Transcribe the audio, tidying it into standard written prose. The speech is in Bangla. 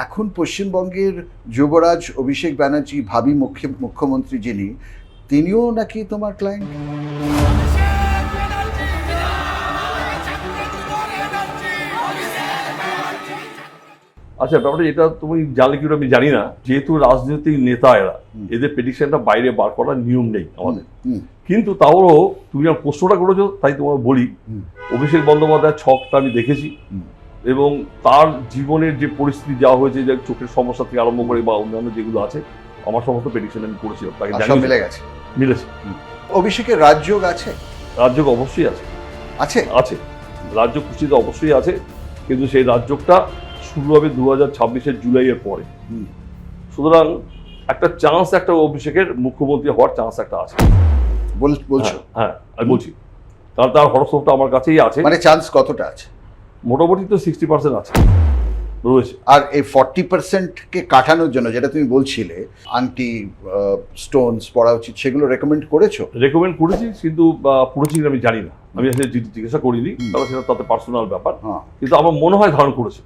এখন পশ্চিমবঙ্গের যুবরাজ অভিষেক ব্যানার্জি ভাবি মুখ্যমন্ত্রী যিনি, তিনিও নাকি তোমার ক্লায়েন্ট? আচ্ছা, ব্যাপারটা এটা তুমি জানলে কি আমি জানি না, যেহেতু রাজনৈতিক নেতা এরা, এদের প্রেডিকশনটা বাইরে বার করার নিয়ম নেই আমাদের। কিন্তু তাও তুমি যখন প্রশ্নটা করেছো তাই তোমার বলি, অভিষেক বন্দ্যোপাধ্যায়ের ছকটা আমি দেখেছি এবং তার জীবনের যে পরিস্থিতি যা হয়েছে, যে চোখের সমস্যা থেকে আরম্ভ করে বা অন্যান্য যেগুলো আছে, আমার সমস্ত প্রেডিকশন আমি করেছিলাম, তাকে মিলে গেছে। মিলেছে। অভিষেকের রাজযোগ আছে? রাজযোগ অবশ্যই আছে। আছে আছে রাজযোগ কুষ্টিতে অবশ্যই আছে, কিন্তু সেই রাজযোগটা শুরু হবে 2026-এর জুলাইয়ের পরে। সুতরাং একটা চান্স, একটা অভিষেকের মুখ্যমন্ত্রী হওয়ার চান্স একটা আছে। বলছো? হ্যাঁ, আমি বলছি, কারণ তার হরস্কোপটা আমার কাছেই আছে। মানে চান্স কতটা আছে? মোটামুটি তো 60% আছে রয়েছে। আর এই 40%কে কাটানোর জন্য যেটা তুমি বলছিলে আন্টি স্টোনস পড়া উচিত, সেগুলো রেকমেন্ড করেছো? রেকমেন্ড করেছি, কিন্তু পড়েছি আমি জানি না, আমি আসলে জিজ্ঞাসা করিনি, কারণ সেটা তাতে পার্সোনাল ব্যাপার। কিন্তু আমার মনে হয় ধারণ করেছে।